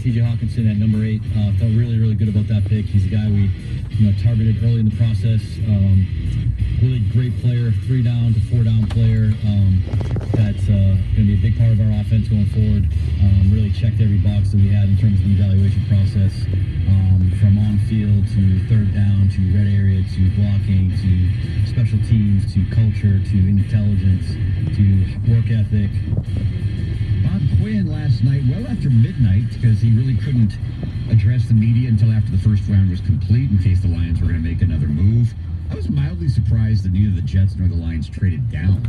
T.J. Hawkinson at number 8. Felt really, really good about that pick. He's a guy we, targeted early in the process. Really great player, 3-down to 4-down player. That's going to be a big part of our offense going forward. Really checked every box that we had in terms of the evaluation process, from on field to third down to red area to blocking to special teams to culture to intelligence to work ethic. Bob Quinn last night, well after midnight, because he really couldn't address the media until after the first round was complete in case the Lions were going to make another move. I was mildly surprised that neither the Jets nor the Lions traded down,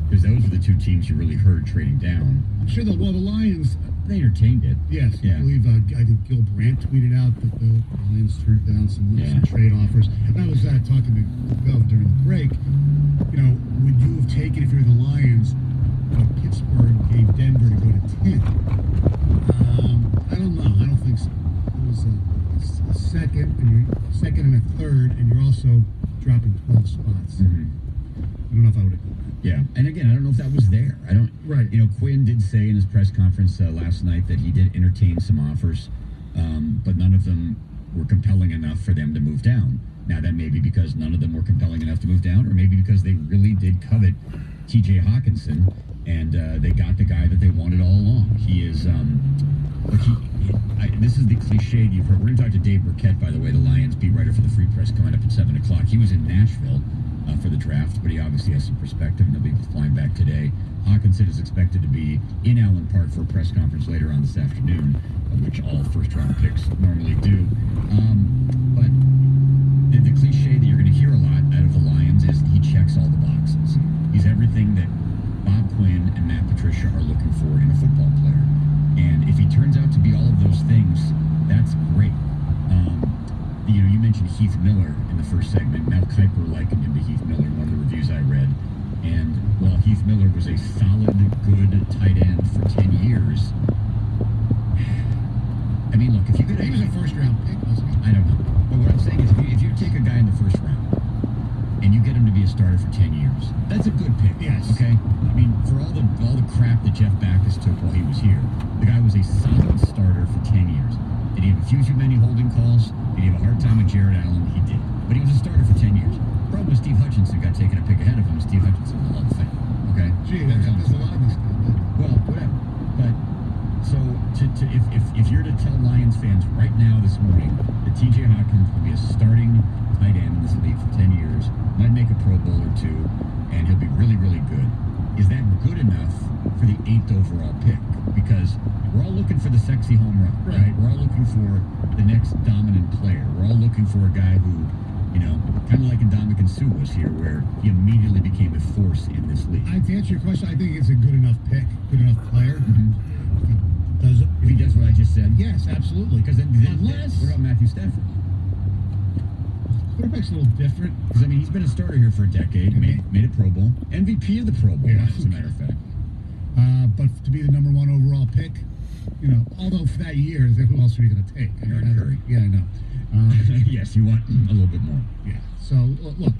because those are the two teams you really heard trading down. Sure, the Lions... They entertained it. Yes, yeah. I believe, I think Gil Brandt tweeted out that the Lions turned down some trade offers. And I was talking to Gov during the break. Would you have taken, if you're the Lions, what Pittsburgh gave Denver to go to 10? I don't know. I don't think so. It was a second and a third, and you're also dropping 12 spots. Mm-hmm. I don't know if I would have done that. Yeah, and again, I don't know if that was there. I don't. Right. Quinn did say in his press conference last night that he did entertain some offers, but none of them were compelling enough for them to move down. Now, that may be because none of them were compelling enough to move down, or maybe because they really did covet T.J. Hawkinson, and they got the guy that they wanted all along. He is, this is the cliche you've heard. We're going to talk to Dave Burkett, by the way, the Lions beat writer for the Free Press, coming up at 7 o'clock. He was in Nashville for the draft, but he obviously has some perspective, and he'll be flying back today. Hawkinson is expected to be in Allen Park for a press conference later on this afternoon, which all first-round picks normally do. But the cliche that you're going to hear a lot out of the Lions is he checks all the boxes. He's everything that Bob Quinn and Matt Patricia are looking for in a football player. And if he turns out to be all of those things, that's great. You mentioned Heath Miller in the first segment. Mel Kiper likened him to Heath Miller in one of the reviews I read. And while Heath Miller was a solid, good tight end for 10 years, I mean, look, if you could... He was a first-round pick, wasn't he? I don't know. But what I'm saying is, if you take a guy in the first round and you get him to be a starter for 10 years, that's a good pick. Yes. Okay? I mean, for all the crap that Jeff Backus took while he was here, the guy was a solid starter for 10 years. Did he have a few too many holding calls? Did he have a hard time with Jared Allen? He did. But he was a starter for 10 years. The problem was Steve Hutchinson got taken a pick ahead of him. Steve Hutchinson was a Hall of Fame. Okay? Gee, there's a lot of this stuff. Well, whatever. But, so, if you're to tell Lions fans right now this morning that T.J. Hawkins will be a starting tight end in this league for 10 years, might make a Pro Bowl or two, and he'll be really, really good, is that good enough for the 8th overall pick? Because we're all looking for the sexy home run, right? We're all looking for the next dominant player. We're all looking for a guy who, kind of like Ndamukong Suh was here, where he immediately became a force in this league. To answer your question, I think it's a good enough pick, good enough player. Mm-hmm. If he does what I just said? Yes, absolutely. Because then Unless... What about Matthew Stafford? Quarterback's a little different. Because, he's been a starter here for a decade, made a Pro Bowl, MVP of the Pro Bowl, as a matter of fact. But to be the number 1 overall pick, although for that year, who else are you going to take? Aaron Curry. Yeah, I know. Yes, you want a little bit more. Yeah. So, look,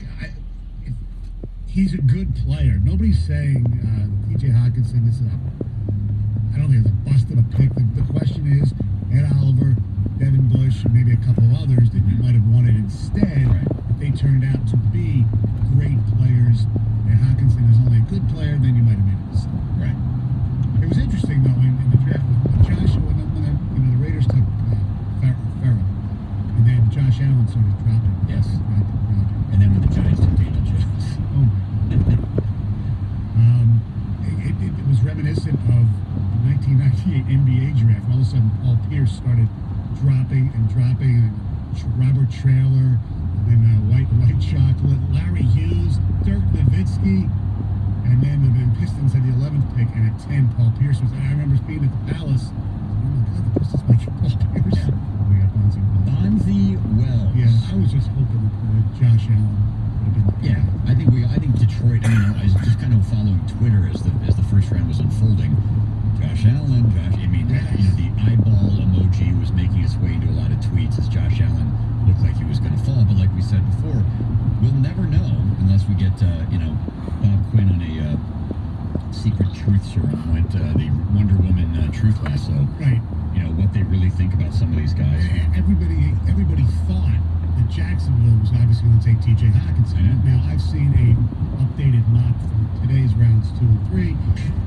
he's a good player. Nobody's saying T.J. Hawkinson is I don't think it's a bust of a pick. The question is, Ed Oliver, Devin Bush, and maybe a couple of others that you might have wanted instead, if they turned out to be great players, and Hawkinson is only a good player, then you might have made a mistake. Right. It was interesting, though, in the draft, when Joshua, when the Raiders took Farrell, and then Josh Allen sort of dropped him. Yes. Dropped him. And then when the Giants took Daniel Jones. Oh, my God. It was reminiscent of the 1998 NBA draft. All of a sudden, Paul Pierce started dropping, and Robert Traylor, and then White Chocolate, Larry Hughes, Dirk Nowitzki, and then the Pistons had the 11th pick, and at 10, Paul Pierce was. And I remember being at the Palace. Oh my God, the Pistons might get Paul Pierce. Yeah. We got Bonzi Wells. Yeah, I was just hoping that Josh Allen would have been. Yeah, I think Detroit. I was just kind of following Twitter as the first round was unfolding. Josh Allen, the eyeball emoji was making its way into a lot of tweets as Josh Allen looked like he was going to fall. But like we said before, we'll never know unless we get Bob Quinn on a secret truth serum, the Wonder Woman truth lasso. Right. what they really think about some of these guys. Everybody thought that Jacksonville was obviously going to take T.J. Hawkinson. Now I've seen a updated mock for today's rounds 2 and 3,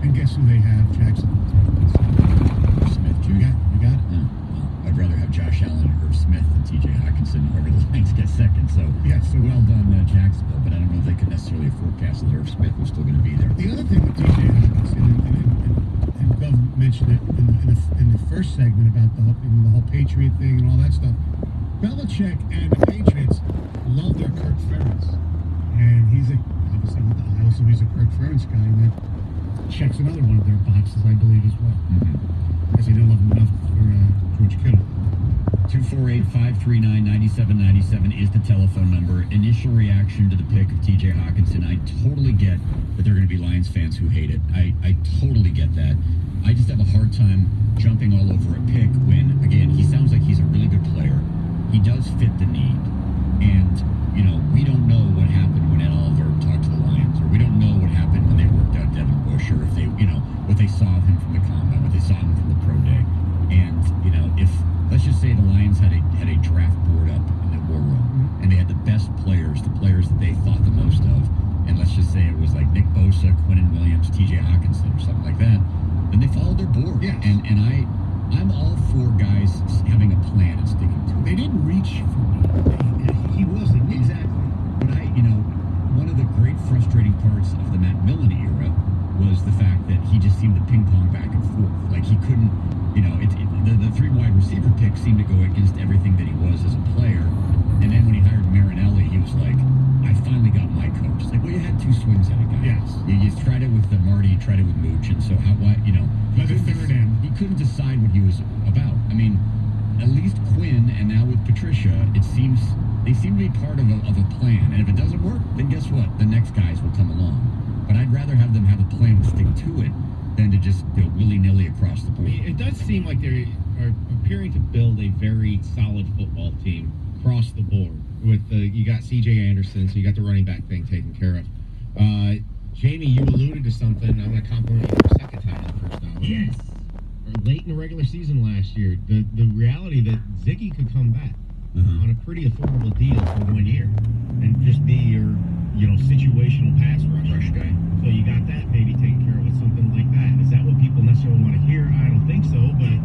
and guess who they have? Jacksonville. Smith Jr. You got it? Well, I'd rather have Josh Allen and Irv Smith than T.J. Hawkinson, whoever the Lions get second. So well done, Jacksonville. But I don't know if they could necessarily forecast that Irv Smith was still going to be there. The other thing with T.J. Hawkinson, and Gov mentioned it in the first segment about the whole Patriot thing and all that stuff. Belichick and the Patriots love their Kirk Ferentz, and he's obviously with the Iowa, so he's a Kirk Ferentz guy, and that checks another one of their boxes, I believe, as well. Because he didn't love him enough for George Kittle. 248-539-9797 is the telephone number. Initial reaction to the pick of T.J. Hawkinson. I totally get that there are going to be Lions fans who hate it. I totally get that. I just have a hard time jumping all over a pick when, again, he sounds like he's a really good player. He does fit the need. And, we don't know what happened when Ed Oliver talked to the Lions, or we don't know what happened when they worked out Devin Bush, or if they, what they saw of him from the combine, what they saw of him from the pro day. And, if, let's just say the Lions had a draft board up in the war room, and they had the best players, the players that they thought the most of, and let's just say it was like Nick Bosa, Quinnen Williams, T.J. Hawkinson, or something like that, then they followed their board. Yes. And I'm all for guys having a plan and sticking to it. They didn't reach for me. He wasn't. Exactly. But one of the great frustrating parts of the Matt Millen era was the fact that he just seemed to ping pong back and forth. Like he couldn't, the 3 wide receiver pick seemed to go against everything that he was as a player. And then when he hired Marinelli, he was like, I finally got my coach. It's like, well, you had 2 swings at it, guy. Yes. You tried it with Marty, you tried it with Mooch, and so he couldn't decide what he was about. I mean, at least Quinn and now with Patricia, they seem to be part of a plan. And if it doesn't work, then guess what? The next guys will come along. But I'd rather have them have a plan and stick to it than to just go willy-nilly across the board. It does seem like they are appearing to build a very solid football team across the board. With you got C.J. Anderson, so you got the running back thing taken care of. Jamie, you alluded to something. I'm going to compliment you for a second time in the first hour. Yes. Late in the regular season last year, the reality that Ziggy could come back on a pretty affordable deal for 1 year and just be your, situational pass rush guy. So you got that maybe taken care of with something like that. Is that what people necessarily want to hear? I don't think so, but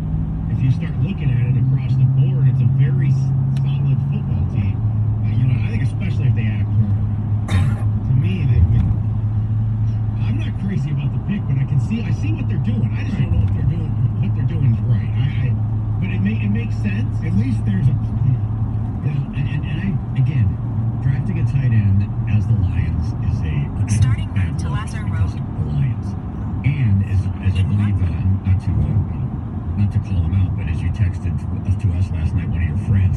if you start looking at it across the board, it's a very solid football team. I think especially if they add a corner. To me, I'm not crazy about the pick, but I see what they're doing. I just don't know if what they're doing is right. But it makes sense. At least there's a plan. And I, again, drafting a tight end as the Lions is starting route to Lazar Road. The Lions, and as I believe, not to call them out, but as you texted to us last night, one of your friends,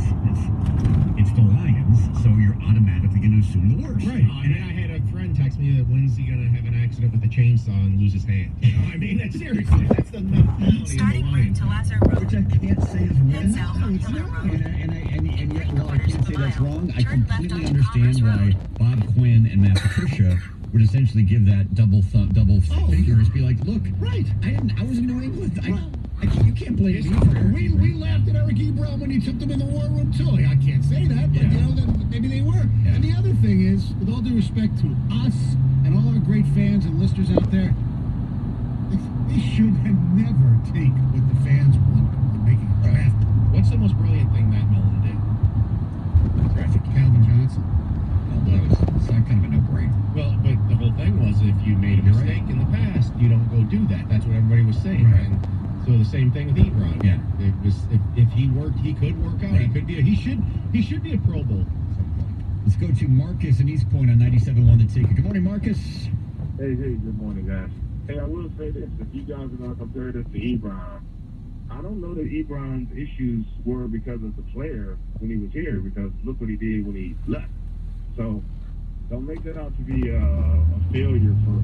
it's the Lions, so you're automatically going to assume the worst. Right. And then I had a friend text me that when's he going to have an accident with a chainsaw and lose his hand? That's seriously, that's the mentality Starting of the route Lions. to Lazar Road. Which I can't say is Head wrong. south on Hiller Road. And yet, while I Quarters can't of say a that's mile. wrong, I Turn left completely onto understand Commerce why Bob Quinn and Matt Patricia would essentially give that double fingers, be like, look, Right. I was in New England. You can't blame me for everything. We laughed at Eric Ebron when he took them in the war room too. I can't say that, but maybe they were. Yeah. And the other thing is, with all due respect to us and all our great fans and listeners out there, they should have never take what the fans want when making a draft. What's the most brilliant thing Matt Millen did? Graphic. Calvin Johnson. It's not kind of a no-brainer. Well, but the whole thing was if you made a You're mistake in the past, you don't go do that. That's what everybody was saying. Right. And so the same thing with Ebron. Yeah. It was if he worked, he could work out. Right. He could be. He should be a Pro Bowl at some point. Let's go to Marcus in East Point on 97.1 The Ticket. Good morning, Marcus. Hey, good morning, guys. Hey, I will say this. If you guys are going to compare this to Ebron, I don't know that Ebron's issues were because of the player when he was here, because look what he did when he left. So don't make that out to be a failure for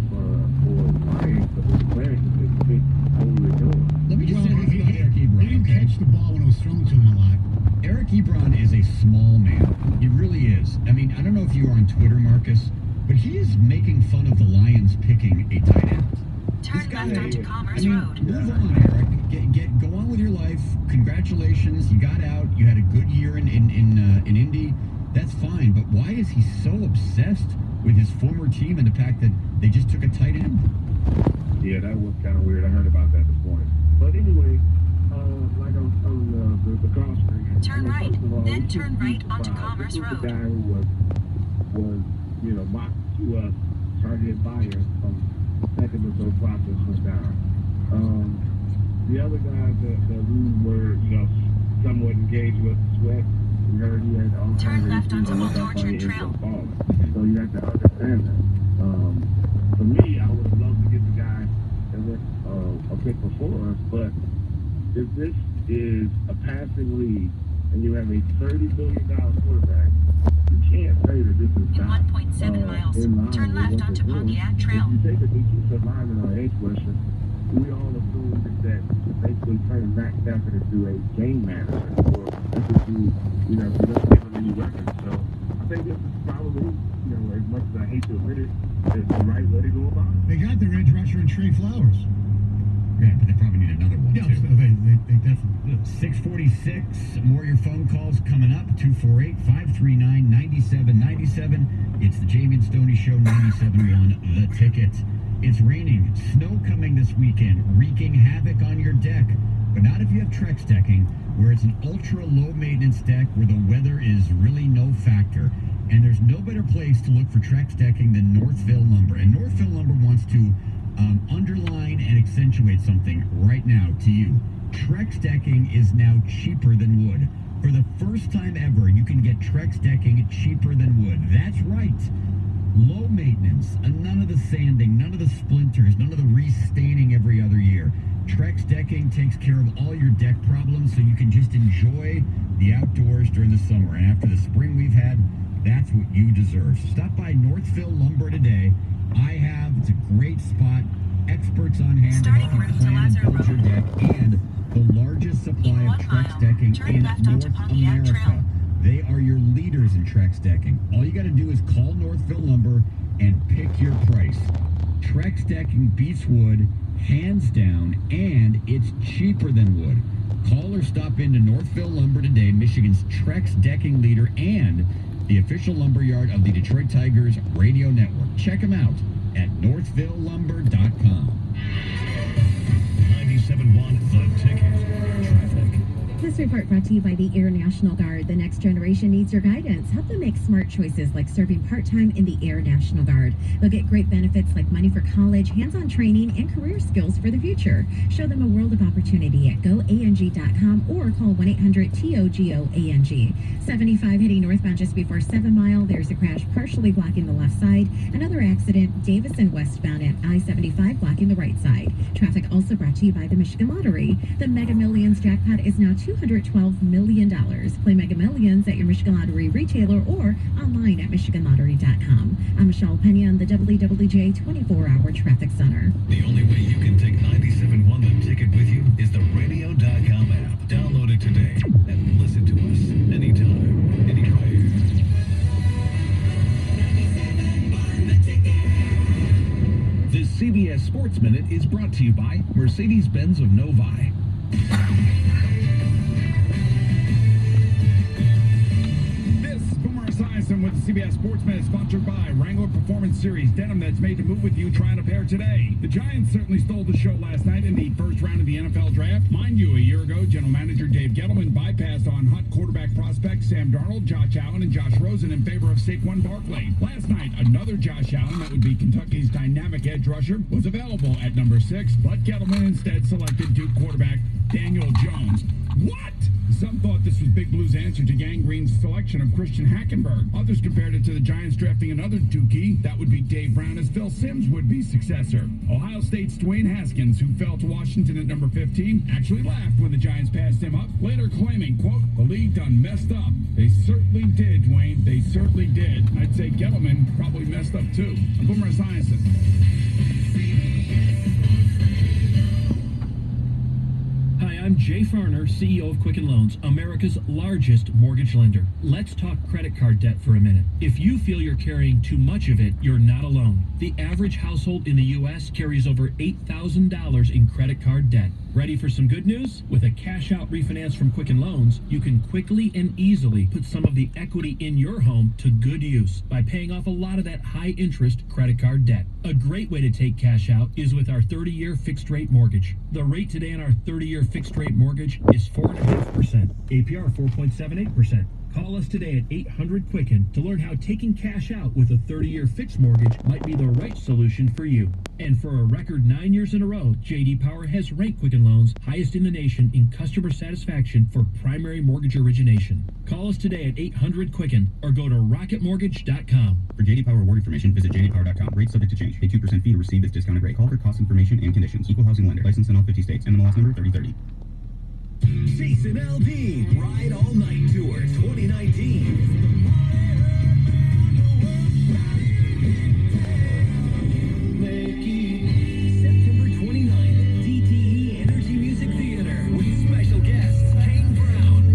Lions, but the players just think what we were doing. Let me just say this about Eric He Ebron. didn't Okay? catch the ball when it was thrown to him a lot. Eric Ebron is a small man. He really is. I mean, I don't know if you are on Twitter, Marcus, but he is making fun of the Lions picking a tight end. Turn This guy- left onto I Commerce mean, Road. move on, Eric. Go on with your life. Congratulations, you got out. You had a good year in Indy. That's fine, but why is he so obsessed with his former team and the fact that they just took a tight end? Yeah, that was kind of weird. I heard about that this morning. But anyway, like I was telling the call screen. Turn right, then turn right onto Commerce this was Road. The guy who was mocked to us, targeted buyer from second or so process went down. The other guys that we were, somewhat engaged with, Sweat, we heard he had all Turn kinds of left issues onto with Old Orchard Trail. falling. So you have to understand that. For me, I would have loved to get the guy that went a pick before us, but if this is a passing league and you have a $30 billion quarterback, you can't say that this is In not 1.7 miles, in line turn with left what onto they're doing. Pontiac Trail. If you take a defensive lineman or edge rusher, we all assume that basically turning Matt Stafford into a game manager, or that's what if you don't give him any weapons. So I think this is probably, as much as I hate to admit it, is the right way to go about it. They got their edge rusher in Trey Flowers. Yeah, but they probably need another one, Yeah, too. so they definitely do. 646, more of your phone calls coming up. 248-539-9797. It's the Jamie and Stoney Show, 97.1 The Ticket. It's raining, snow coming this weekend, wreaking havoc on your deck. But not if you have Trex decking, where it's an ultra low maintenance deck where the weather is really no factor. And there's no better place to look for Trex decking than Northville Lumber. And Northville Lumber wants to underline and accentuate something right now to you. Trex decking is now cheaper than wood. For the first time ever, you can get Trex decking cheaper than wood. That's right. Low maintenance, none of the sanding, none of the splinters, none of the restaining every other year. Trex decking takes care of all your deck problems so you can just enjoy the outdoors during the summer. And after the spring we've had, that's what you deserve. So stop by Northville Lumber today. It's a great spot. Experts on hand to help you plan and build your deck, and the largest supply of Trex decking in North America. They are your leaders in Trex decking. All you got to do is call Northville Lumber and pick your price. Trex decking beats wood, hands down, and it's cheaper than wood. Call or stop into Northville Lumber today, Michigan's Trex decking leader and the official lumberyard of the Detroit Tigers radio network. Check them out at northvillelumber.com. 97.1 The Ticket. Traffic. This report brought to you by the Air National Guard. The next generation needs your guidance. Help them make smart choices like serving part-time in the Air National Guard. They'll get great benefits like money for college, hands-on training, and career skills for the future. Show them a world of opportunity at goang.com or call 1-800-TOGO-ANG. 75 heading northbound just before 7 Mile. There's a crash partially blocking the left side. Another accident, Davison westbound at I-75 blocking the right side. Traffic also brought to you by the Michigan Lottery. The Mega Millions jackpot is now $212 million. Play Mega Millions at your Michigan Lottery retailer or online at MichiganLottery.com. I'm Michelle Pena on the WWJ 24-hour traffic center. The only way you can take 97.1 The Ticket with you is the radio.com app. Download it today and listen to us anytime, anywhere. This CBS Sports Minute is brought to you by Mercedes-Benz of Novi. With the CBS Sports Minute, sponsored by Wrangler Performance Series denim that's made to move with you. Try on a pair today. The Giants certainly stole the show last night in the first round of the NFL Draft. Mind you, a year ago, General Manager Dave Gettleman bypassed on hot quarterback prospects Sam Darnold, Josh Allen, and Josh Rosen in favor of Saquon Barkley. Last night, another Josh Allen, that would be Kentucky's dynamic edge rusher, was available at number 6, but Gettleman instead selected Duke quarterback Daniel Jones. What? Some thought this was Big Blue's answer to Gang Green's selection of Christian Hackenberg. Others compared it to the Giants drafting another Dookie. That would be Dave Brown as Phil Simms' would-be successor. Ohio State's Dwayne Haskins, who fell to Washington at number 15, actually laughed when the Giants passed him up, later claiming, quote, "The league done messed up." They certainly did, Dwayne. They certainly did. I'd say Gettleman probably messed up, too. I'm Boomer Esiason. Hi, I'm I'm Jay Farner, CEO of Quicken Loans, America's largest mortgage lender. Let's talk credit card debt for a minute. If you feel you're carrying too much of it, you're not alone. The average household in the U.S. carries over $8,000 in credit card debt. Ready for some good news? With a cash-out refinance from Quicken Loans, you can quickly and easily put some of the equity in your home to good use by paying off a lot of that high-interest credit card debt. A great way to take cash out is with our 30-year fixed-rate mortgage. The rate today on our 30-year fixed-rate mortgage is 4.5%, APR 4.78%. Call us today at 800-QUICKEN to learn how taking cash out with a 30-year fixed mortgage might be the right solution for you. And for a record 9 years in a row, J.D. Power has ranked Quicken Loans highest in the nation in customer satisfaction for primary mortgage origination. Call us today at 800-QUICKEN or go to rocketmortgage.com. For J.D. Power award information, visit jdpower.com. Rates subject to change. Pay 2% fee to receive this discounted rate. Call for cost information and conditions. Equal housing lender. License in all 50 states. NMLS number 3030. Jason Aldean, Ride All Night Tour 2019. September 29th, DTE Energy Music Theater with special guests Kane Brown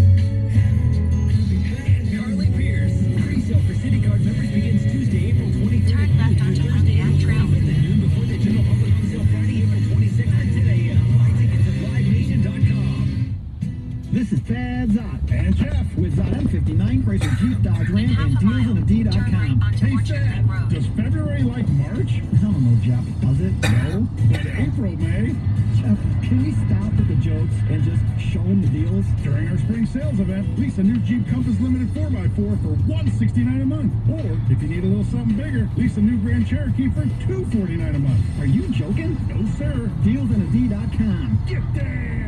and Carly Pierce. Pre-sale for City Card members begins Tuesday, April 23rd. Turn left onto Pontiac Trail. At noon before the general public on sale Friday, April 26th at 10 a.m. Buy tickets at livenation.com. This is Tad Zott and Jeff with Zott M59, Chrysler Jeep Dodge Ram, and DealsOnAD.com. Hey, Chad, does February like March? I don't know, Jeff. Does it? No. But April may. Jeff, can we stop with the jokes and just show them the deals? During our spring sales event, lease a new Jeep Compass Limited 4x4 for $169 a month. Or, if you need a little something bigger, lease a new Grand Cherokee for $249 a month. Are you joking? No, sir. DealsOnAD.com. Get there!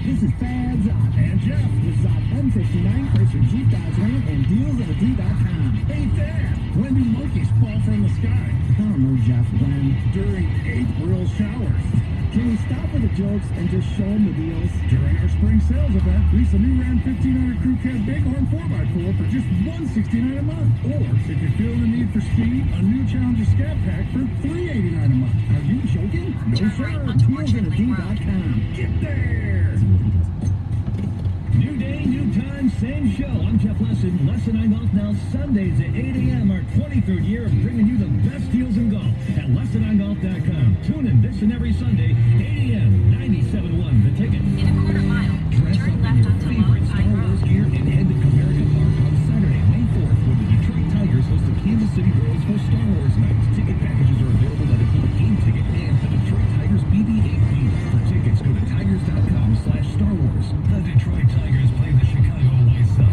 This is Tad Zott And Jeff. with Zott M59, Chrysler Jeep Dodge Ram, and DealsOnAD.com. Hey, Dad, when do monkeys fall from the sky? I don't know, Jeff. When? During April showers. Can we stop with the jokes and just show them the deals? During our spring sales event, lease a new Ram 1500 Crew Cab Bighorn 4x4 for just $169 a month. Or, if you're feeling the need for speed, a new Challenger Scat Pack for $389 a month. Are you joking? No, Turn sir. right onto Orchard Lake Road. DealsOnAD.com. Get there! New day, new time, same show. I'm Jeff Lesson. Lesson I Golf now Sundays at 8 a.m. Our 23rd year of bringing you the best deals in golf at LessonOnGolf.com. Tune in this and every Sunday, 8 a.m. 97.1 The Ticket. In a quarter mile, Dress turn up in left your onto favorite Long Star Pine Wars Road. gear and head to Comerica Park on Saturday, May 4th, where the Detroit Tigers host the Kansas City Royals for Star Wars Night. Ticket packages are available at the game ticket and the Detroit Tigers BB-8 dealer. For tickets, go to tigers.com/Star Wars. The Detroit Tigers play the Chicago White Sox.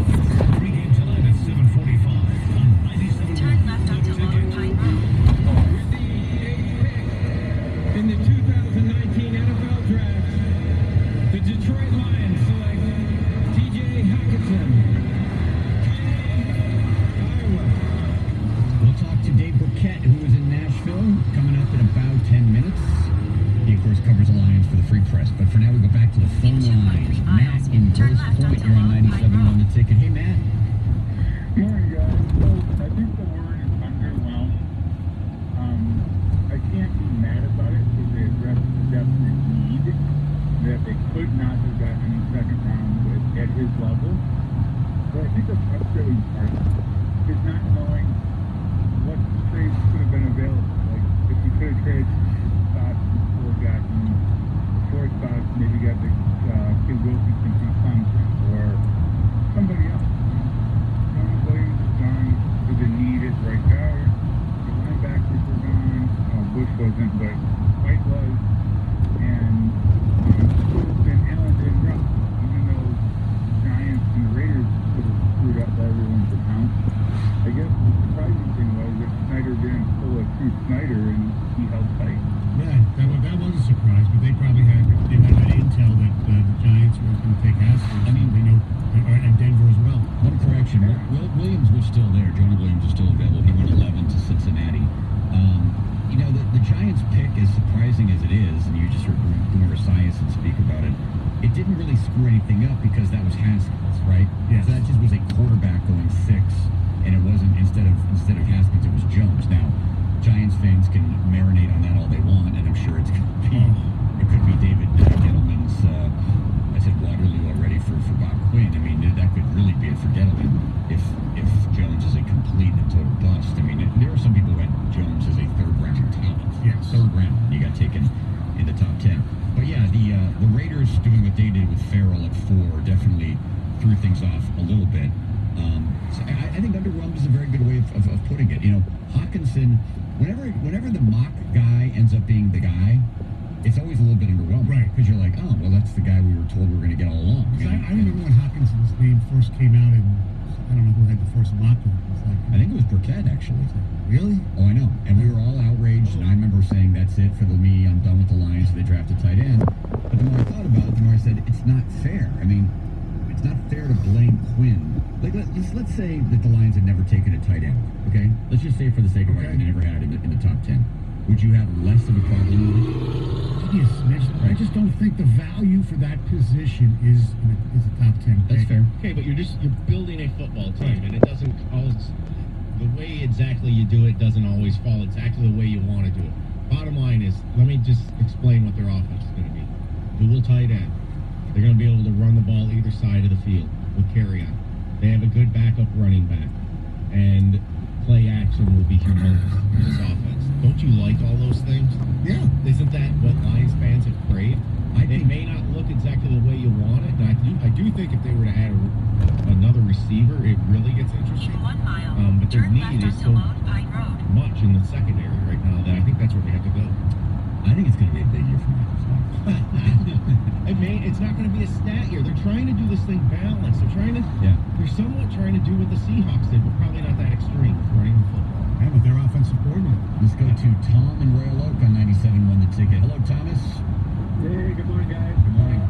Pre-game tonight at 7:45 on 97. Turn left onto Long Pine Road. In the 2019 NFL Draft, the Detroit Lions select T.J. Hockenson, Iowa. We'll talk to Dave Burkett, who is in Nashville, coming up in about 10 minutes. He, of course, covers the Lions for the Free Press. But for now, we go back to the phone lines. Matt in Turn Grosse left Pointe, onto you're on Long Pine 97 on the ticket. Hey, Matt. Morning, guys. So I think the word is underwhelmed. I can't be mad about it because they addressed the definite need that they could not have gotten in the second round at his level. But I think the frustrating part is not knowing what trades could have been available. Like, if we could have traded spots before gotten the fourth spots, maybe got the kid Wilkinson from Clemson or somebody else. John Williams is gone to the need at right guard. The linebackers were gone. Bush wasn't, but White was. And then Allen didn't run. Even though the Giants and the Raiders sort of screwed up everyone's account. I guess the surprising thing was that Snyder didn't pull a true Snyder and he held tight. Yeah, that was a surprise, but they probably had intel that the Giants were going to take Haskins. I mean, they know, and Denver as well. One correction. Williams was still there. Jonah Williams was still available. He went 11 to Cincinnati. You know, the Giants pick, as surprising as it is, and you just heard Boomer Esiason speak about it, it didn't really screw anything up because that was Haskins, right? Yes. So that just was a quarterback going 6, and it wasn't, instead of Haskins, it was Jones. Now, Giants fans can marinate on that all they want, and I'm sure it could be David Gettleman's the Raiders doing what they did with Farrell at 4 definitely threw things off a little bit. So I think underwhelmed is a very good way of putting it. You know, Hawkinson, whenever the mock guy ends up being the guy, it's always a little bit underwhelming. Right. Because you're like, oh, well, that's the guy we were told we were going to get all along. I remember when Hawkinson's name first came out, and I don't know who had the first mock. It was like, I think it was Burkett, actually. Really? Oh, I know. And we were all outraged, and I remember saying, that's it for me, I'm done with the Lions, so they drafted tight end. But the more I thought about it, the more I said, it's not fair. I mean, it's not fair to blame Quinn. Like, let's say that the Lions had never taken a tight end, okay? Let's just say for the sake of argument, they never had in the top 10. Would you have less of a problem with it? Maybe a smidge. I just don't think the value for that position is a top 10 pick. That's fair. Okay, but you're building a football team, and it doesn't always, the way exactly you do it doesn't always fall exactly the way you want to do it. Bottom line is, let me just explain what their offense is going to be. Dual tight end. They're going to be able to run the ball either side of the field with carry on. They have a good backup running back, and play action will be humongous in this offense. Don't you like all those things? Yeah. Isn't that what Lions fans have craved? It may not look exactly the way you want it, and I do think if they were to add another receiver, it really gets interesting. In 1 mile, But their turn need left is onto so Lone Pine Road. much in the secondary right now that I think that's where they have to go. I think it's going to be a big year for Michael. It's not going to be a stat year. They're trying to do this thing balanced. They're somewhat trying to do what the Seahawks did, but probably not that extreme with running the football. Yeah, with their offensive coordinator. Let's go to Tom in Royal Oak on 97.1 The Ticket. Hello, Thomas. Hey, good morning, guys. Good morning.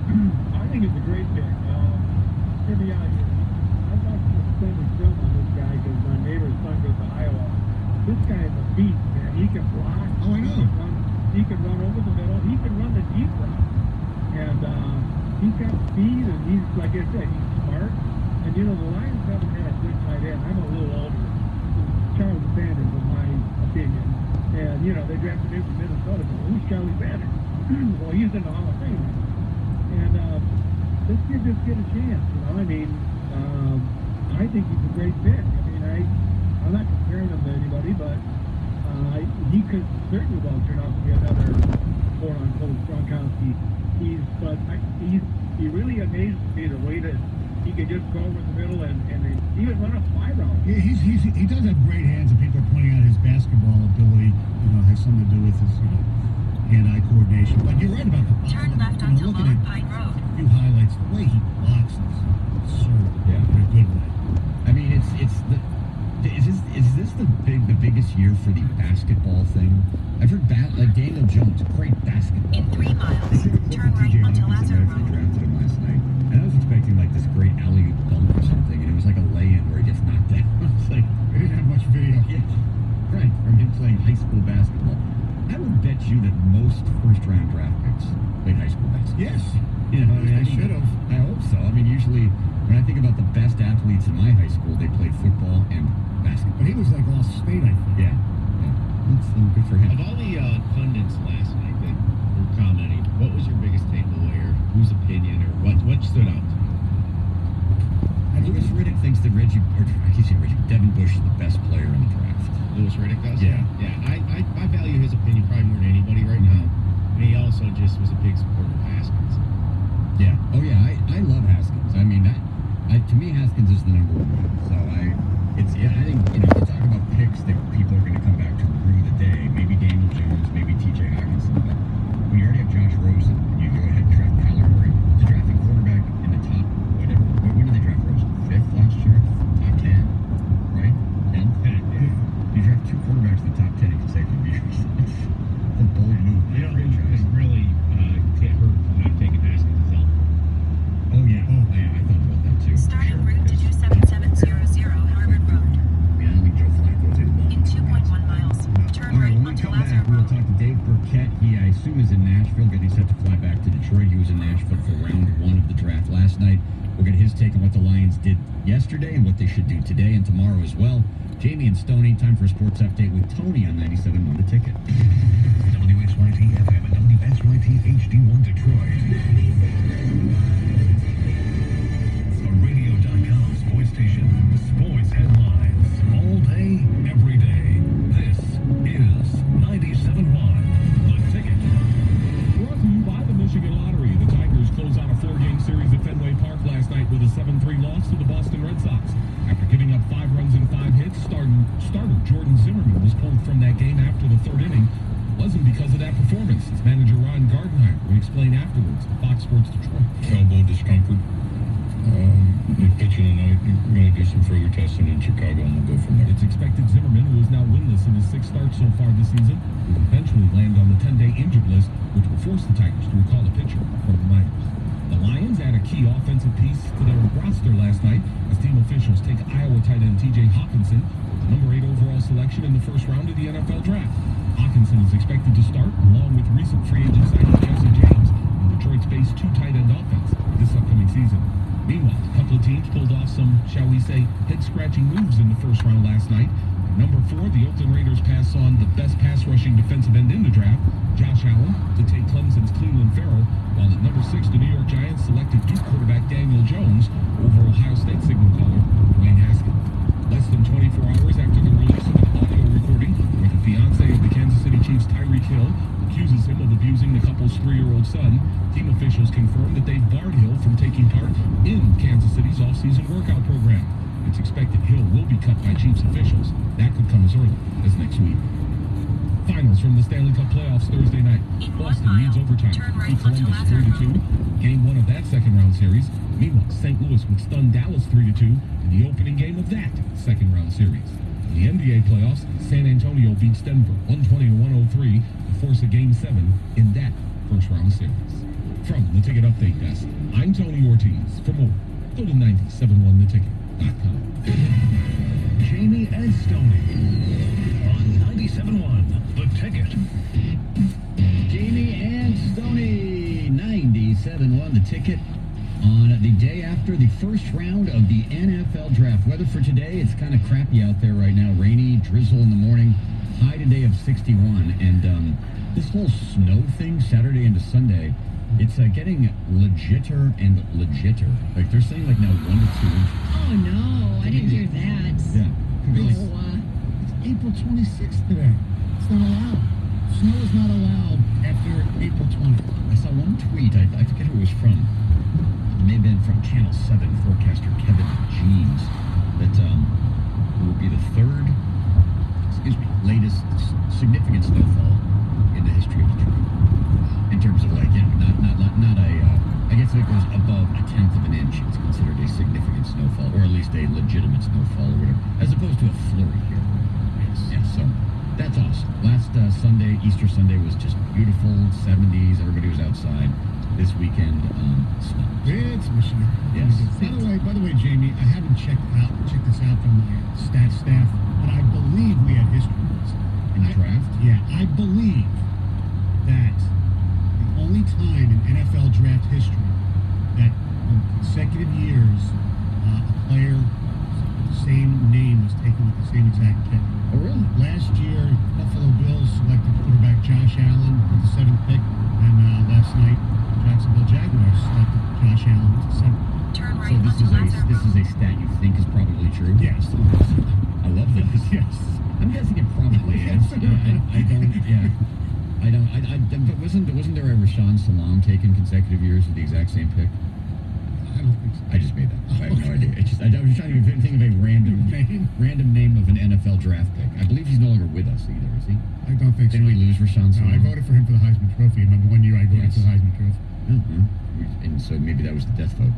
I think it's a great pick. Hear me out here. I've watched some extended film on this guy because my neighbor's son goes to Iowa. This guy is a beast, man. He can block. Oh, I know. He can run over the middle. He can run the deep route. And he's got speed, and he's, like I said, he's smart. And, you know, the Lions haven't had a good tight end. I'm a little older. Charles Sanders, in my opinion. And, you know, they drafted him from Minnesota. But who's Charlie Sanders? Well, he's in the Hall of Fame. And this kid just get a chance, you know. I mean, I think he's a great pick. I mean, I'm not comparing him to anybody, but he could certainly well turn out to be another quote-unquote Gronkowski. He really amazes me the way that he can just go over the middle and even run a fly route. Yeah, he does have great hands, and people are pointing out his basketball ability. You know, has something to do with his hand-eye coordination. But you're right about the Turn left onto looking Lone at Pine Road. a few highlights, the way he blocks is absurd. Yeah. In a good way. I mean, is this the biggest year for the basketball thing? I've heard like Daniel Jones, great basketball. In 3 miles, Look turn at right TJ onto Hawkinson Lazar right after they Road. drafted him last night, and I was expecting like this great alley-oop dunk or something, and it was like a lay-in where he gets knocked down. It's like, They didn't have much video. yeah, right, from him playing high school basketball. I would bet you that most first-round draft picks played high school basketball. Yes. You know, I mean, They should have. I hope so. I mean, usually when I think about the best athletes in my high school, they played football and basketball. But he was like all state, I think. Yeah. That's good for him. Of all the pundits last night that were commenting, what was your biggest takeaway, or whose opinion, or what stood out? Louis Riddick thinks that Devin Bush is the best player in the draft. Louis Riddick does? Yeah. Yeah, I value his opinion probably more than anybody right now. And he also just was a big supporter of Haskins. Yeah. Oh yeah. I love Haskins. I mean, to me, Haskins is the number one. So I think you talk about picks that people are going to come back to rue the day. Maybe Daniel Jones, maybe T.J. Hawkinson. But when you already have Josh Rosen, and you go ahead and draft Kyler Murray, to draft a quarterback in the top whatever. When did they draft Rosen? 5th last year. Top 10, right? 10th. Yeah. You draft 2 quarterbacks in the top 10 in consecutive years. It's a bold move. You know, it really hurt for not taking Haskins' help. Oh yeah. I thought about that too. Starting route to 27700 Harvard Road. Yeah, I don't think Joe Flacco's able to. In 2.1 miles, turn All right, right when we onto come Lazar back, we'll Road. talk to Dave Burkett. He, I assume, is in Nashville, getting set to fly back to Detroit. He was in Nashville for round 1 of the draft last night. We'll get his take on what the Lions did yesterday and what they should do today and tomorrow as well. Jamie and Stoney, time for a sports update with Tony on 97.1 The Ticket. WXYT FM and WSYT HD1 Detroit. A radio.com sports station. Sports headlines. All day, every day. This is 97.1 The Ticket. Brought to you by the Michigan Lottery. The Park last night with a 7-3 loss to the Boston Red Sox. After giving up 5 runs and 5 hits, starter Jordan Zimmerman was pulled from that game after the 3rd inning. It wasn't because of that performance. Its manager Ron Gardenhire would explain afterwards to Fox Sports Detroit. Elbow discomfort. Pitching tonight, we're going to do some further testing in Chicago, and we'll go from there. It's expected Zimmerman, who is now winless in his 6 starts so far this season, will eventually land on the 10-day injured list, which will force the Tigers to recall a pitcher from the minors. The Lions add a key offensive piece to their roster last night as team officials take Iowa tight end T.J. Hawkinson, the number 8 overall selection in the first round of the NFL Draft. Hawkinson is expected to start, along with recent free agent signing Jesse James, in Detroit's base 2 tight end offense this upcoming season. Meanwhile, a couple of teams pulled off some, shall we say, head-scratching moves in the first round last night. At number 4, the Oakland Raiders pass on the best pass-rushing defensive end in the draft, Josh Allen, to take Clemson's Cleveland Farrell, while at number 6, the New York Giants selected Duke quarterback Daniel Jones over Ohio State signal caller Dwayne Haskins. Less than 24 hours after the release of an audio recording where the fiancé of the Kansas City Chiefs, Tyreek Hill, accuses him of abusing the couple's 3-year-old son, team officials confirmed that they've barred Hill from taking part in Kansas City's off-season workout program. It's expected Hill will be cut by Chiefs officials. That could come as early as next week. Finals from the Stanley Cup playoffs Thursday night. Boston leads overtime to Columbus 3-2. Game 1 of that second-round series. Meanwhile, St. Louis would stun Dallas 3-2 in the opening game of that second-round series. In the NBA playoffs, San Antonio beats Denver 120-103 to force a Game 7 in that first-round series. From the Ticket Update Desk, I'm Tony Ortiz. For more, go to 971theticket.com. Jamie and Stoney on 97.1 The Ticket. Jamie and Stoney, 97.1 The Ticket. On the day after the first round of the NFL Draft. Weather for today, it's kind of crappy out there right now. Rainy, drizzle in the morning. High today of 61. And this whole snow thing, Saturday into Sunday, it's getting legitter and legitter. Like, they're saying like now 1 to 2 inches. Oh, no. I didn't hear that. Yeah. Could be like, It's April 26th today. It's not allowed. Snow is not allowed after April 20th. I saw one tweet, I forget who it was from. It may have been from Channel 7 forecaster Kevin Jeans, that it will be the third, latest significant snowfall in the history of Detroit. In terms of like, not a, I guess if it goes above 1/10 of an inch, it's considered a significant snowfall, or at least a legitimate snowfall, or whatever, as opposed to a flurry here. Yeah, so that's awesome. Last Sunday, Easter Sunday, was just beautiful, 70s, everybody was outside. This weekend, snow. It's Michigan. Yes. By the way, Jamie, I haven't checked this out from my stats staff, but I believe we had history with this. In the draft? Yeah, I believe that the only time in NFL draft history that in consecutive years a player with the same name was taken with the same exact pick. Oh, really? Last year, Buffalo Bills selected quarterback Josh Allen with the 7th pick, and last night, Jacksonville Jaguars selected Josh Allen with the 7th. Turn So right onto Lazar this is Road. a stat you think is probably true? Yes. I love this. Yes. I'm guessing it probably is. But wasn't there a Rashawn Salam taken consecutive years with the exact same pick? I don't think so. I just made that up. I have no idea. It's just, I was trying to think of a random name of an NFL draft pick. I believe he's no longer with us either, is he? I don't think so. Didn't we lose Rashawn No, Salam? I voted for him for the Heisman Trophy. Remember one year I voted for the Heisman Trophy? And so maybe that was the death vote.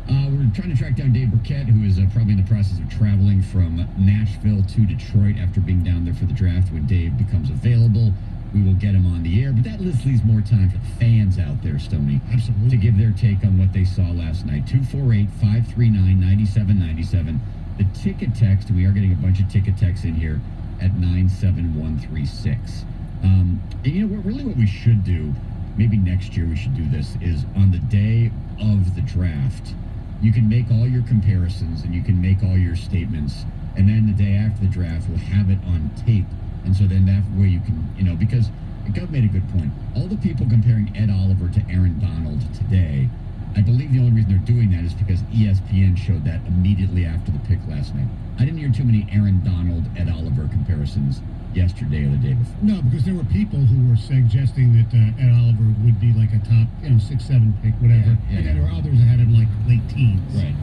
We're trying to track down Dave Burkett, who is probably in the process of traveling from Nashville to Detroit after being down there for the draft. When Dave becomes available, we will get him on the air. But that list leaves more time for the fans out there, Stoney. Absolutely. To give their take on what they saw last night. 248-539-9797. The ticket text, we are getting a bunch of ticket texts in here at 97136. And you know what? Really what we should do, maybe next year we should do this, is on the day of the draft, you can make all your comparisons and you can make all your statements, and then the day after the draft we'll have it on tape, and so then that way you can, because Gov made a good point. All the people comparing Ed Oliver to Aaron Donald today, I believe the only reason they're doing that is because ESPN showed that immediately after the pick last night. I didn't hear too many Aaron Donald, Ed Oliver comparisons yesterday or the day before. No, because there were people who were suggesting that Ed Oliver would be like a top, 6-7 pick, whatever. Yeah, And then there were others that had him like late teens. Right.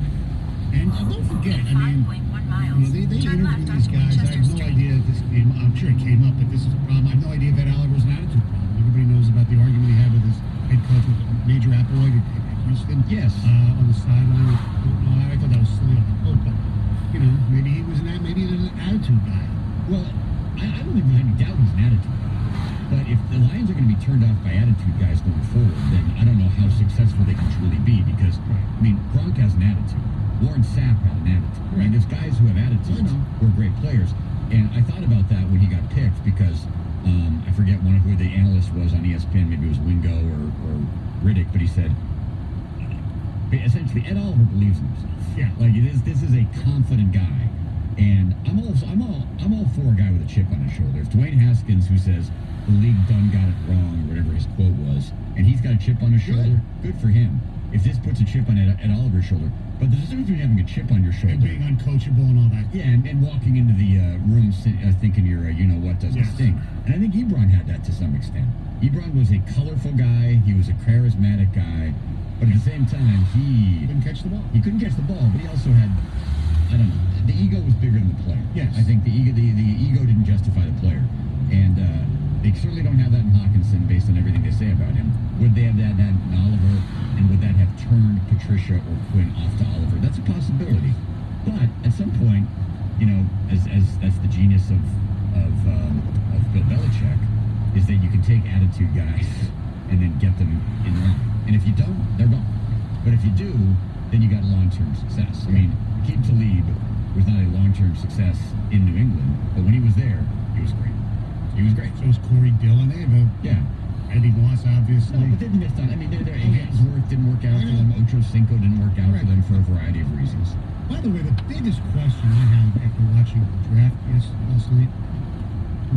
And don't forget, I mean, 5.1 miles. they Turn left interviewed on these guys. I Winchester have no Street. idea if this came. I'm sure it came up, but this is a problem. I have no idea if Ed Oliver's an attitude problem. Everybody knows about the argument he had with his head coach, with Major Applewhite at Houston. Yes. On the sideline. I thought that was silly on the quote, but maybe he was maybe he was an attitude guy. Well, I don't think there's any doubt he's an attitude. But if the Lions are going to be turned off by attitude guys going forward, then I don't know how successful they can truly be. Because Gronk has an attitude. Warren Sapp had an attitude. Right? There's guys who have attitudes who are great players. And I thought about that when he got picked because I forget who the analyst was on ESPN. Maybe it was Wingo or Riddick, but he said essentially Ed Oliver believes in himself. Yeah. Like this is a confident guy. And I'm all for a guy with a chip on his shoulder. If Dwayne Haskins, who says the league done got it wrong, or whatever his quote was, and he's got a chip on his shoulder, good for him. If this puts a chip on Ed Oliver's shoulder, but there's a difference between having a chip on your shoulder And being uncoachable and all that. Yeah, and walking into the room thinking you're what doesn't sting. And I think Ebron had that to some extent. Ebron was a colorful guy. He was a charismatic guy. But at the same time, he couldn't catch the ball. He couldn't catch the ball, but he also had, I don't know, the ego was bigger than the player. Yes. I think the ego didn't justify the player. And they certainly don't have that in Hawkinson based on everything they say about him. Would they have that in Oliver? And would that have turned Patricia or Quinn off to Oliver? That's a possibility. But at some point, as that's the genius of Bill Belichick, is that you can take attitude guys and then get them in line. And if you don't, they're gone. But if you do, then you got long-term success. I mean, Aqib Talib was not a long-term success in New England, but when he was there, he was great. He was great. So was Corey Dillon. They have Eddie Moss, obviously. No, but they've missed on. I mean, their Ainsworth didn't work out for them. Ocho Cinco didn't work out for them for a variety of reasons. By the way, the biggest question I have after watching the draft last night,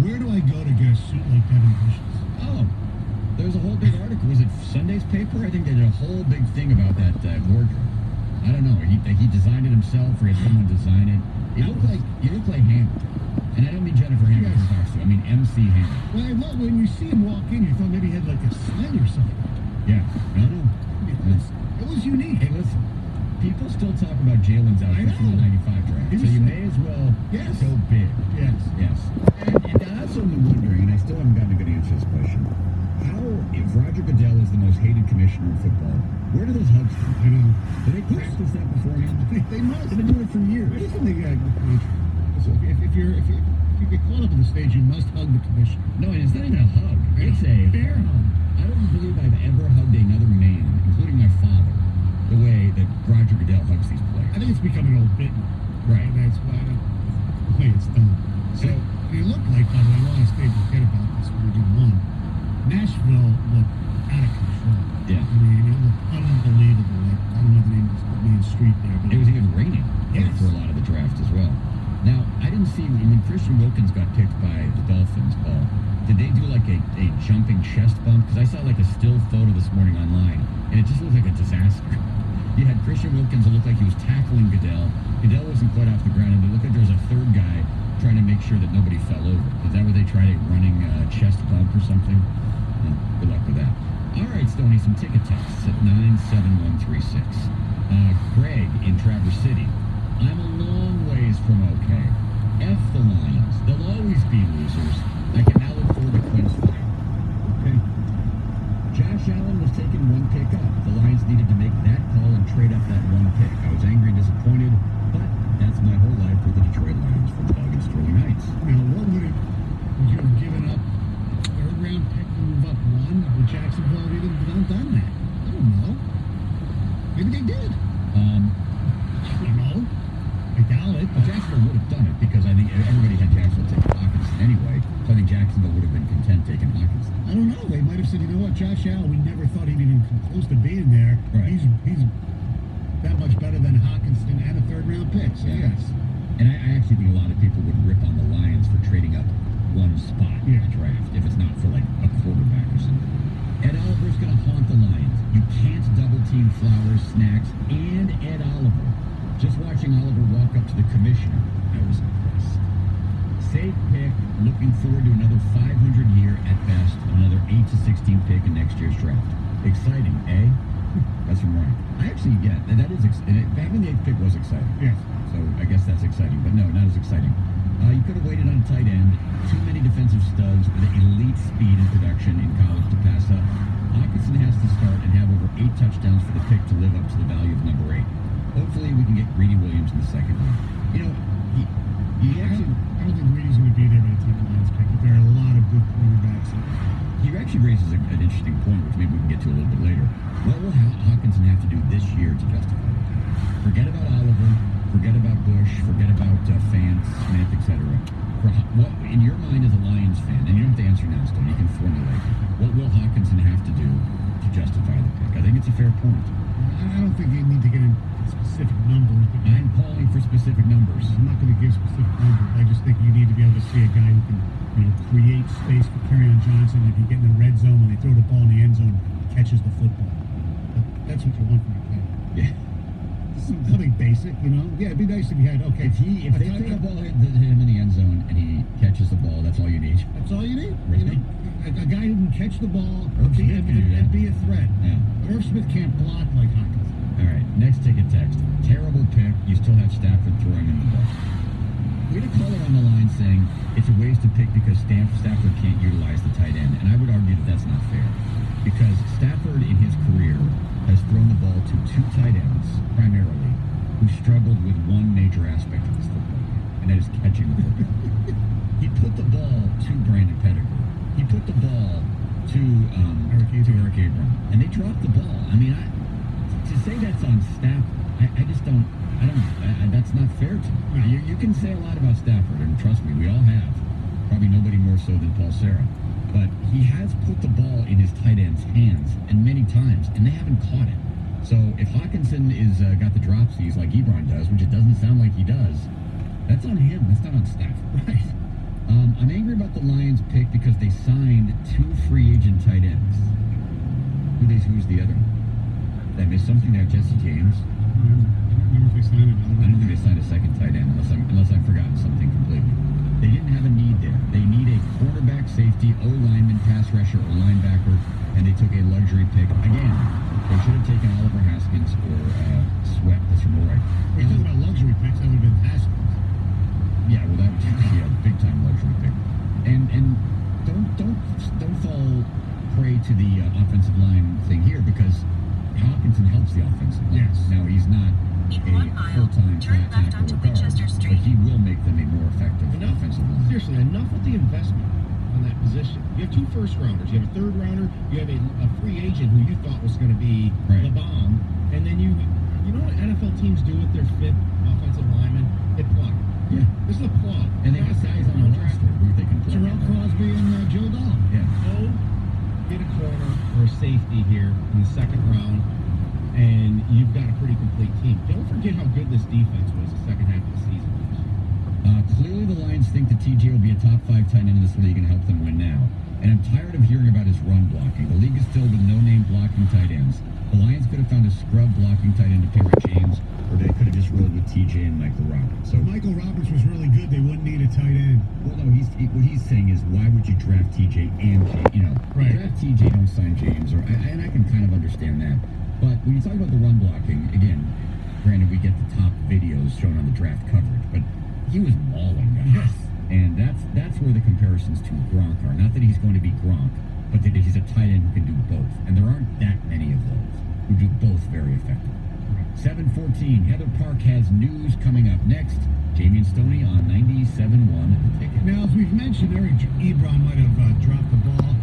where do I go to get a suit like Devin Bush's? Oh, there was a whole big article. Was it Sunday's paper? I think they did a whole big thing about that wardrobe. I don't know. He designed it himself, or he had someone design it. He looked like Hammer. And I don't mean Jennifer Hammer from Fox 2. I mean MC Hammer. Well, I love when you see him walk in, you thought maybe he had like a sling or something. Yeah. No. It was unique. Hey, listen. People still talk about Jalen's outfit from the 95 draft. So you may as well go big. Yes. And I also am wondering, and I still haven't gotten a good answer to this question, how, if Roger Goodell is the most hated commissioner in football, where do those hugs come? I know. Did they practice that beforehand? They must. They've been doing it for years. What do you think they got in the contract? So if you get caught up in the stage, you must hug the commissioner. No, and it's not even a hug. It's a bear hug. I don't believe I've ever hugged another man, including my father, the way that Roger Goodell hugs these players. I think it's become an old bit. Right. That's why the way it's done. So it looked like, by the way, I want to stay forget about this when we do one. Nashville looked out of control. Yeah. I mean, it looked unbelievable. Like, I don't know the name of this main street there, but it was even raining for a lot of the draft as well. Now, I didn't see, when Christian Wilkins got picked by the Dolphins, Paul, did they do like a jumping chest bump? Because I saw like a still photo this morning online, and it just looked like a disaster. You had Christian Wilkins, it looked like he was tackling Goodell. Goodell wasn't quite off the ground, and it looked like there was a third guy trying to make sure that nobody fell over. Is that where they tried a running chest bump or something? Good luck with that. All right, Stoney, some ticket texts at 97136. Greg in Traverse City. I'm a long ways from okay. F the Lions. They'll always be losers. I can now look forward to Quinn's fire. Okay. Josh Allen was taking one pick up. The Lions needed to make that call and trade up that one pick. I was angry and disappointed, but that's my whole life for the Detroit Lions from Doug and Sterling Heights. Now, what would you have given up a third-round pick to move up one? Would Jacksonville have even done that? I don't know. Maybe they did. I don't know. I doubt it. Well, Jacksonville would have done it because I think everybody had Jacksonville take Hawkinson anyway. So I think Jacksonville would have been content taking Hawkinson. I don't know. They might have said, you know what, Josh Allen, we never thought he'd even come close to being there. Right. He's that much better than Hawkinson and a third-round pick. So yes. And I actually think a lot of people would rip on the Lions for trading up one spot in the draft if it's not for like a quarterback or something. Ed Oliver's going to haunt the Lions. You can't double-team Flowers, Snacks, and Ed Oliver. Just watching Oliver walk up to the commissioner, I was impressed. safe pick. Looking forward to another 500 year at best. Another 8 to 16 pick in next year's draft. Exciting, eh? That's from Ryan. I actually get that is having the 8th pick was exciting. Yes. So I guess that's exciting, but no, not as exciting. You could have waited on a tight end. Too many defensive studs with elite speed and production in college to pass up. Hawkinson has to start and have over 8 touchdowns for the pick to live up to the value of number 8. Hopefully we can get Greedy Williams in the second round. You know, he actually... I don't think Greedy's going to be there by the time the Lions pick, but there are a lot of good cornerbacks. He actually raises an interesting point, which maybe we can get to a little bit later. What will Hawkinson have to do this year to justify it? Forget about Oliver, forget about Bush, forget about Fant, Smith, etc. What, in your mind as a Lions fan, and you don't have to answer now, Stone, you can formulate, what will Hawkinson have to do to justify the pick? I think it's a fair point. I don't think you need to get into specific numbers. But I'm calling for specific numbers. I'm not going to give specific numbers. I just think you need to be able to see a guy who can, create space for Kerryon Johnson. If you get in the red zone when they throw the ball in the end zone, catches the football. That's what you want from a kid. Yeah. Something basic, Yeah, it'd be nice if you had, okay. If they throw the ball hit him in the end zone and he catches the ball, that's all you need. That's all you need. Really? A guy who can catch the ball Irv Smith can do that. and be a threat. Yeah. Irv Smith can't block like Hawkinson. All right, next ticket text. Terrible pick. You still have Stafford throwing him the ball. We had a caller on the line saying it's a waste to pick because Stafford can't utilize the tight end, and I would argue that that's not fair. Because Stafford in his career has thrown the ball to 2 tight ends, primarily, who struggled with one major aspect of this football game, and that is catching the football. He put the ball to Brandon Pettigrew. He put the ball to Eric Ebron, and they dropped the ball. I mean, to say that's on Stafford, I just don't. That's not fair to me. You can say a lot about Stafford, and trust me, we all have. Probably nobody more so than Paul Serra. But he has put the ball in his tight end's hands, and many times, and they haven't caught it. So if Hawkinson is got the dropsies like Ebron does, which it doesn't sound like he does, that's on him. That's not on Stafford. Right. I'm angry about the Lions pick because they signed 2 free agent tight ends. Who's the other one? Did I miss something there? Jesse James? I don't remember if they signed another one. I don't think they signed a second tight end unless I've forgotten something completely. They didn't have a need there. They need a quarterback, safety, O-lineman, pass rusher, or linebacker, and they took a luxury pick. Again, they should have taken Oliver Haskins or Sweat. That's from Roy. We're talking about luxury picks. That would have been Haskins. Yeah, well, that would be a big-time luxury pick. And don't fall prey to the offensive line thing here because Hawkinson helps the offensive line. Yes. Now, he's not In a 1 mile, full-time turn flat left tackle onto or guard, Winchester but Street. he will make them a more effective offensive line. Seriously, enough with the investment on that position. You have 2 first-rounders. You have a third-rounder. You have a free agent who you thought was going to be the bomb. And then you know what NFL teams do with their 5th offensive lineman? They plug. Yeah. This is a plug. And they have guys on the roster who they can play. Terrell Crosby and Joe Dahl. Yeah. Go get a corner or a safety here in the 2nd round, and you've got a pretty complete team. Don't forget how good this defense was the second half of the season. Clearly, the Lions think that TJ will be a top 5 tight end in this league and help them win now. And I'm tired of hearing about his run blocking. The league is filled with no-name blocking tight ends. The Lions could have found a scrub blocking tight end to pair with James, or they could have just rolled with TJ and Michael Roberts. So Michael Roberts was really good. They wouldn't need a tight end. Well, no, what he's saying is, why would you draft TJ and James? Right. Draft TJ, don't sign James, and I can kind of understand that. But when you talk about the run blocking, again, granted, we get the top videos shown on the draft coverage, but he was mauling guys. Yes. And that's where the comparisons to Gronk are. Not that he's going to be Gronk, but that he's a tight end who can do both. And there aren't that many of those who do both very effectively. 7:14, Heather Park has news coming up next. Jamie and Stoney on 97.1 at the ticket. Now, as we've mentioned, Eric Ebron might have dropped the ball.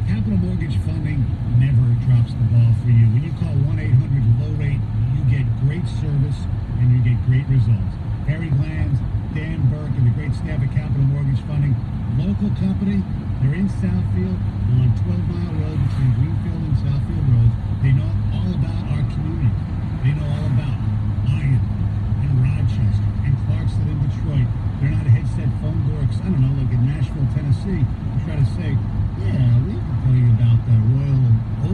Capital Mortgage Funding never drops the ball for you. When you call 1-800-LOW-RATE, you get great service and you get great results. Harry Glanz, Dan Burke, and the great staff at Capital Mortgage Funding, local company. They're in Southfield on 12 Mile Road between Greenfield and Southfield Roads. They know all about our community. They know all about Iron and Rochester and Clarkston and Detroit. They're not headset phone dorks, I don't know, like in Nashville, Tennessee, who try to say, yeah, we can tell you about the Royal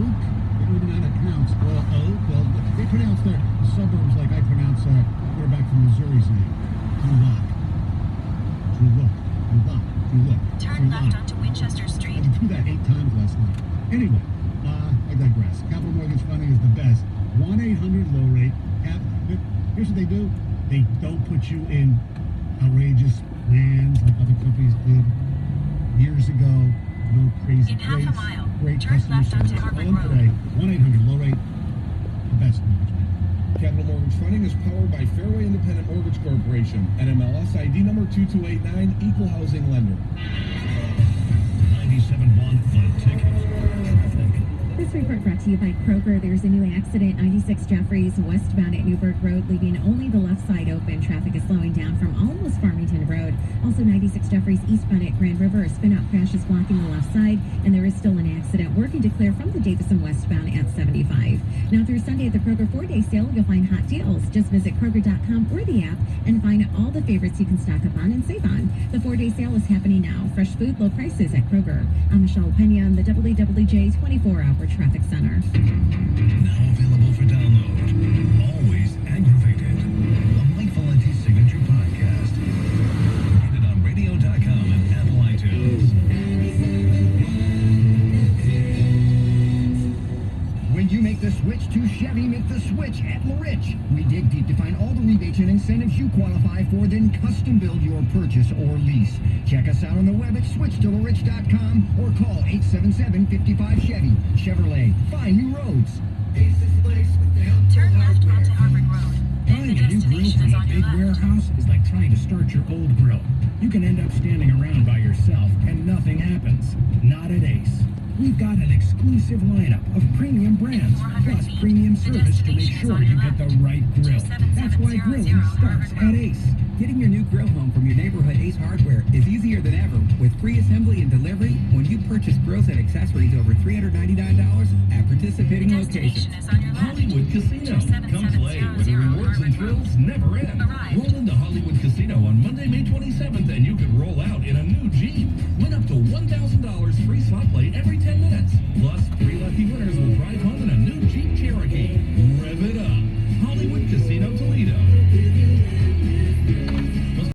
Oak. They don't even know how to pronounce Royal Oak. Well, they pronounce their suburbs like I pronounce quarterback from Missouri's name. Drew Lock. Turn left onto Winchester I Street. had to do that 8 times last night. Anyway, I digress. Capital Mortgage Funding is the best. 1-800-LOW-RATE. Here's what they do. They don't put you in outrageous plans like other companies did years ago. No crazy In half a rates. mile, Great turn customer left onto service. Harvard Call them Road. today. 1-800-LOW-RATE. The best mortgage bank. Capital Mortgage Funding is powered by Fairway Independent Mortgage Corporation, NMLS ID number 2289, Equal Housing Lender. 97.1 The Ticket. Traffic. This report brought to you by Kroger. There's a new accident, 96 Jeffries, westbound at Newburgh Road, leaving only the left side open. Traffic is slowing down from almost Farmington Road. Also, 96 Jeffries, eastbound at Grand River. A spin-out crash is blocking the left side, and there is still an accident working to clear from the Davison westbound at 75. Now through Sunday at the Kroger 4-day sale, you'll find hot deals. Just visit Kroger.com or the app and find all the favorites you can stock up on and save on. The 4-day sale is happening now. Fresh food, low prices at Kroger. I'm Michelle Pena on the WWJ 24-hour traffic center. Now available for download. Always Aggravated. A Mike Valenti signature podcast. Get it on radio.com and Apple iTunes. When you make the switch to Chevy, make the switch at LaRich. We dig deep to find all the rebates and incentives you qualify for, then custom build your purchase or lease. Check us out on the web at switchtolarich.com or call 877-55-CHEVY. Chevrolet, find new roads. Turn left onto Harvard Road. Then the Buying a new grill destination is from a on your big left. warehouse is like trying to start your old grill. You can end up standing around by yourself and nothing happens. Not at Ace. We've got an exclusive lineup of premium brands, plus premium service to make sure you get the right grill. That's why grilling starts at Ace. Getting your new grill home from your neighborhood Ace Hardware is easier than ever with free assembly and delivery when you purchase grills and accessories over $399 at participating locations. Hollywood Casino. Come play where the rewards and thrills never end. Roll into